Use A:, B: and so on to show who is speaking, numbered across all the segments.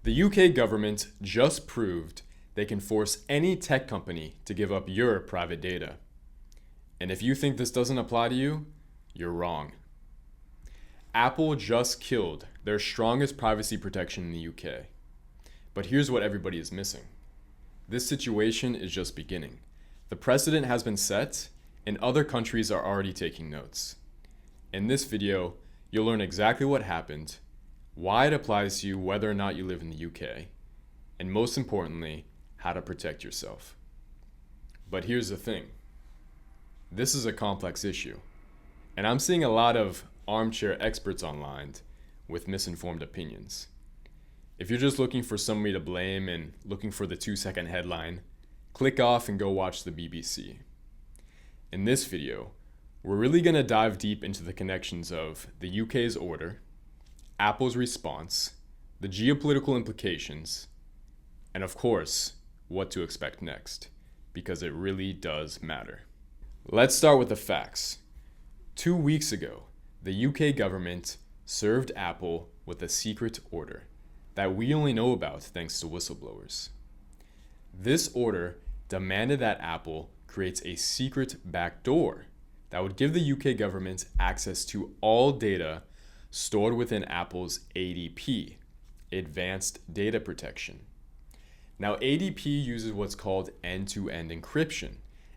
A: The UK government just proved they can force any tech company to give up your private data. And if you think this doesn't apply to you, you're wrong. Apple just killed their strongest privacy protection in the UK. But here's what everybody is missing. This situation is just beginning. The precedent has been set, and other countries are already taking notes. In this video, you'll learn exactly what happened, why it applies to you whether or not you live in the UK, and most importantly, how to protect yourself. But here's the thing. This is a complex issue, and I'm seeing a lot of armchair experts online with misinformed opinions. If you're just looking for somebody to blame and looking for the 2-second headline, click off and go watch the BBC. In this video, we're really going to dive deep into the connections of the UK's order, Apple's response, the geopolitical implications, and of course, what to expect next, because it really does matter. Let's start with the facts. 2 weeks ago, the UK government served Apple with a secret order that we only know about thanks to whistleblowers. This order demanded that Apple creates a secret backdoor that would give the UK government access to all data stored within Apple's ADP, Advanced Data Protection. Now, ADP uses what's called end-to-end encryption,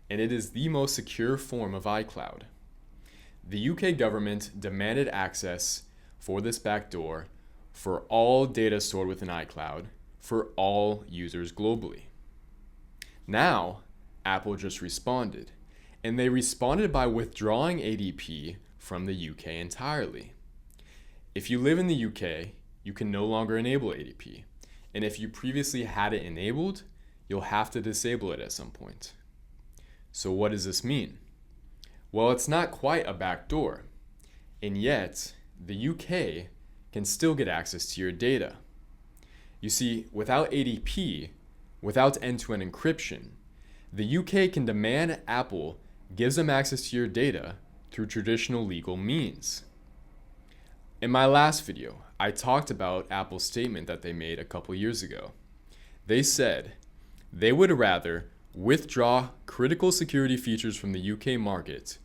A: and it is the most secure form of iCloud. The UK government demanded access for this backdoor for all data stored within iCloud for all users globally. Now, Apple just responded, and they responded by withdrawing ADP from the UK entirely. If you live in the UK, you can no longer enable ADP, and if you previously had it enabled, you'll have to disable it at some point. So what does this mean? Well, it's not quite a backdoor, and yet the UK can still get access to your data. You see, without ADP, without end-to-end encryption, the UK can demand Apple gives them access to your data through traditional legal means. In my last video, I talked about Apple's statement that they made a couple years ago. They said they would rather withdraw critical security features from the UK market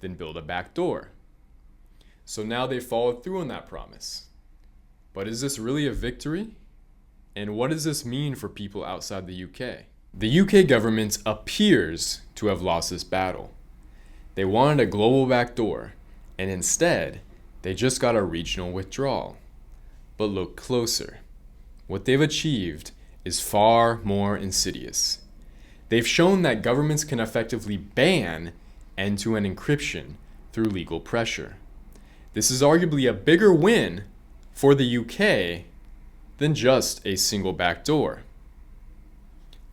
A: than build a backdoor. So now they followed through on that promise. But is this really a victory? And what does this mean for people outside the UK? The UK government appears to have lost this battle. They wanted a global backdoor, and instead, they just got a regional withdrawal. But look closer. What they've achieved is far more insidious. They've shown that governments can effectively ban end-to-end encryption through legal pressure. This is arguably a bigger win for the UK than just a single backdoor.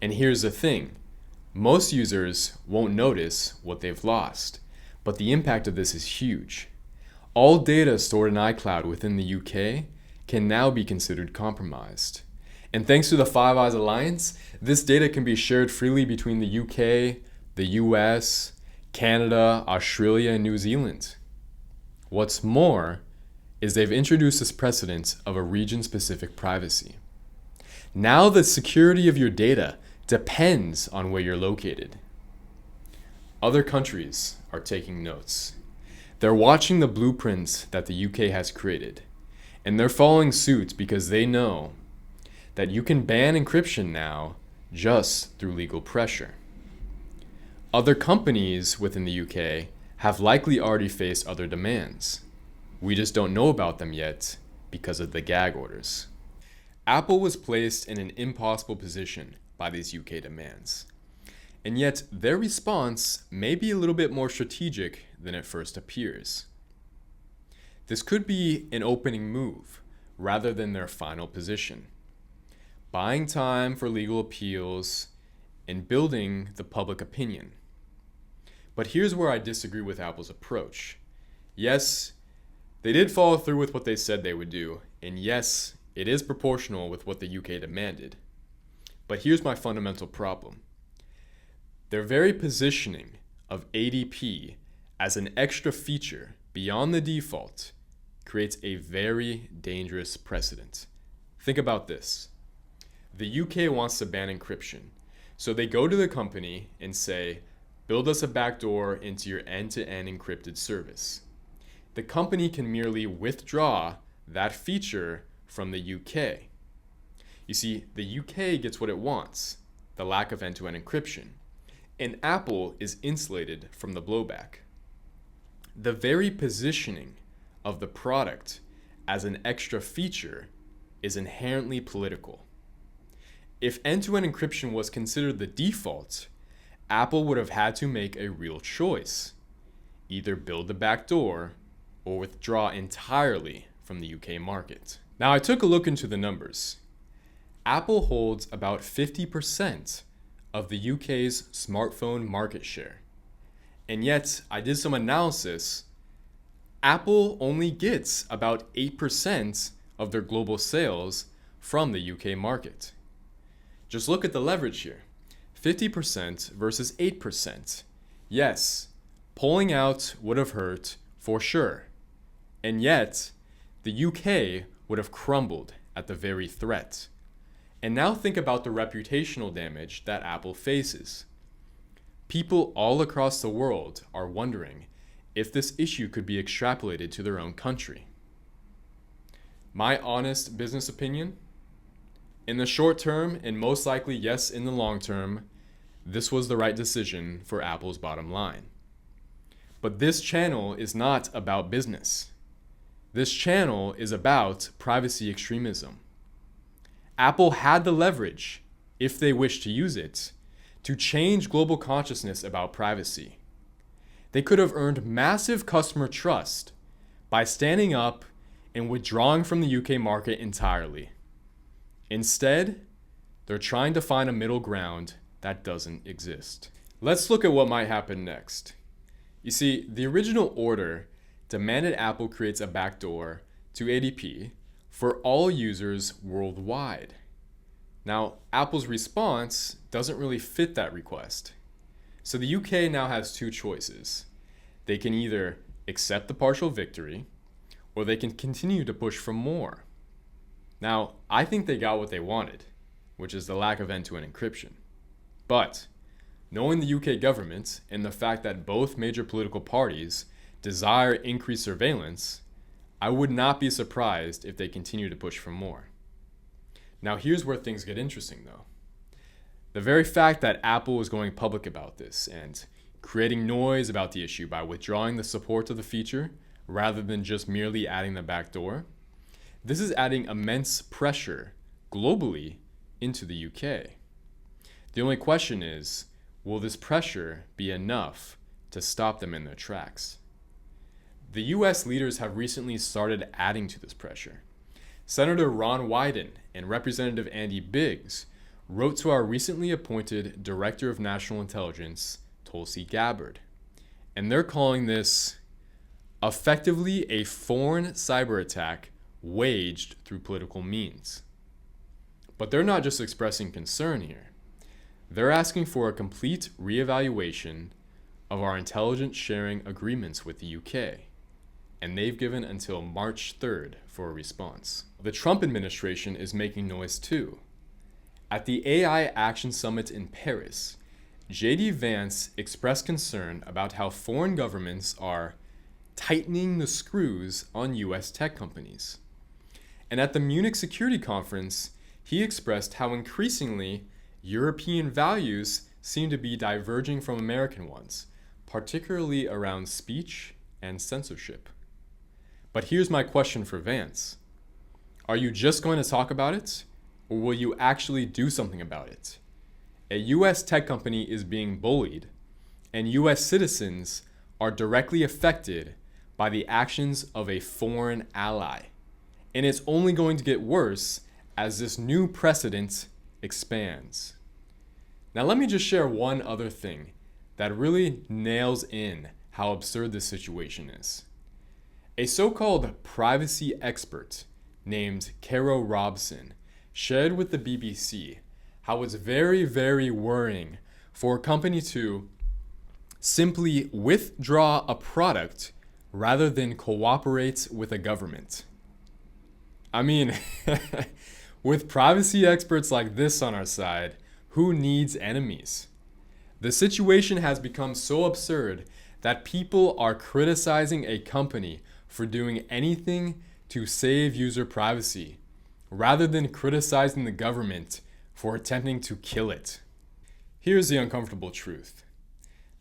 A: And here's the thing. Most users won't notice what they've lost, but the impact of this is huge. All data stored in iCloud within the UK can now be considered compromised. And thanks to the Five Eyes Alliance, this data can be shared freely between the UK, the US, Canada, Australia, and New Zealand. What's more is they've introduced this precedent of a region-specific privacy. Now the security of your data depends on where you're located. Other countries are taking notes. They're watching the blueprints that the UK has created, and they're following suit because they know that you can ban encryption now just through legal pressure. Other companies within the UK have likely already faced other demands. We just don't know about them yet because of the gag orders. Apple was placed in an impossible position by these UK demands. And yet their response may be a little bit more strategic than it first appears. This could be an opening move rather than their final position, buying time for legal appeals and building the public opinion. But here's where I disagree with Apple's approach. Yes, they did follow through with what they said they would do, and yes, it is proportional with what the UK demanded. But here's my fundamental problem. Their very positioning of ADP as an extra feature beyond the default creates a very dangerous precedent. Think about this. the UK wants to ban encryption. So they go to the company and say, build us a backdoor into your end-to-end encrypted service. The company can merely withdraw that feature from the UK. You see, the UK gets what it wants, the lack of end-to-end encryption, and Apple is insulated from the blowback. The very positioning of the product as an extra feature is inherently political. If end-to-end encryption was considered the default, Apple would have had to make a real choice. Either build the backdoor or withdraw entirely from the UK market. Now, I took a look into the numbers. Apple holds about 50% of the UK's smartphone market share. And yet, I did some analysis. Apple only gets about 8% of their global sales from the UK market. Just look at the leverage here. 50% versus 8%. Yes, pulling out would have hurt for sure. And yet, the UK would have crumbled at the very threat. And now think about the reputational damage that Apple faces. People all across the world are wondering if this issue could be extrapolated to their own country. My honest business opinion? In the short term, and most likely yes in the long term, this was the right decision for Apple's bottom line. But this channel is not about business. This channel is about privacy extremism. Apple had the leverage, if they wished to use it, to change global consciousness about privacy. They could have earned massive customer trust by standing up and withdrawing from the UK market entirely. Instead, they're trying to find a middle ground that doesn't exist. Let's look at what might happen next. You see, the original order demanded Apple creates a backdoor to ADP for all users worldwide. Now, Apple's response doesn't really fit that request. So the UK now has two choices. They can either accept the partial victory, or they can continue to push for more. Now, I think they got what they wanted, which is the lack of end-to-end encryption. But, knowing the UK government and the fact that both major political parties desire increased surveillance, I would not be surprised if they continue to push for more. Now, here's where things get interesting, though. The very fact that Apple is going public about this and creating noise about the issue by withdrawing the support of the feature rather than just merely adding the backdoor, this is adding immense pressure globally into the UK. The only question is, will this pressure be enough to stop them in their tracks? The US leaders have recently started adding to this pressure. Senator Ron Wyden and Representative Andy Biggs wrote to our recently appointed Director of National Intelligence, Tulsi Gabbard, and they're calling this effectively a foreign cyber attack waged through political means. But they're not just expressing concern here. They're asking for a complete reevaluation of our intelligence sharing agreements with the UK, and they've given until March 3rd for a response. The Trump administration is making noise too. At the AI Action Summit in Paris, J.D. Vance expressed concern about how foreign governments are tightening the screws on US tech companies. And at the Munich Security Conference, he expressed how increasingly European values seem to be diverging from American ones, particularly around speech and censorship. But here's my question for Vance. Are you just going to talk about it, or will you actually do something about it? A US tech company is being bullied, and US citizens are directly affected by the actions of a foreign ally. And it's only going to get worse as this new precedent expands. Now let me just share one other thing that really nails in how absurd this situation is. A so-called privacy expert named Caro Robson shared with the BBC how it's very, very worrying for a company to simply withdraw a product rather than cooperate with a government. I mean, With privacy experts like this on our side, who needs enemies? The situation has become so absurd that people are criticizing a company for doing anything to save user privacy, rather than criticizing the government for attempting to kill it. Here's the uncomfortable truth.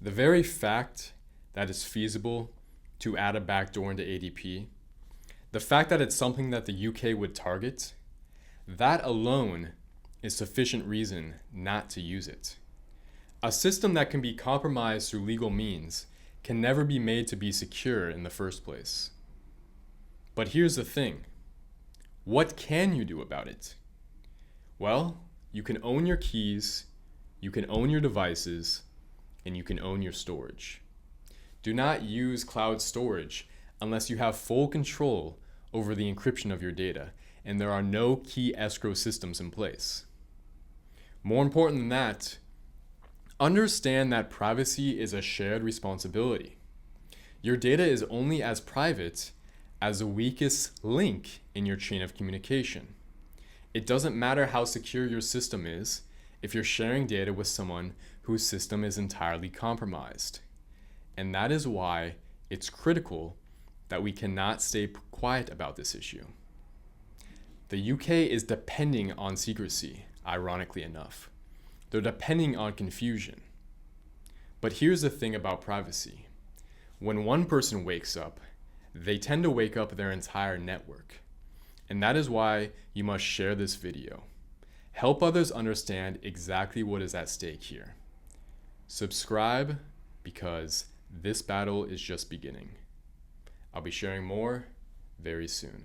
A: The very fact that it's feasible to add a backdoor into ADP, the fact that it's something that the UK would target, that alone is sufficient reason not to use it. A system that can be compromised through legal means can never be made to be secure in the first place. But here's the thing. What can you do about it? Well, you can own your keys, you can own your devices, and you can own your storage. Do not use cloud storage unless you have full control over the encryption of your data and there are no key escrow systems in place. More important than that, understand that privacy is a shared responsibility. Your data is only as private as the weakest link in your chain of communication. It doesn't matter how secure your system is if you're sharing data with someone whose system is entirely compromised. And that is why it's critical that we cannot stay quiet about this issue. The UK is depending on secrecy, ironically enough. They're depending on confusion. But here's the thing about privacy. When one person wakes up, they tend to wake up their entire network. And that is why you must share this video. Help others understand exactly what is at stake here. Subscribe because this battle is just beginning. I'll be sharing more very soon.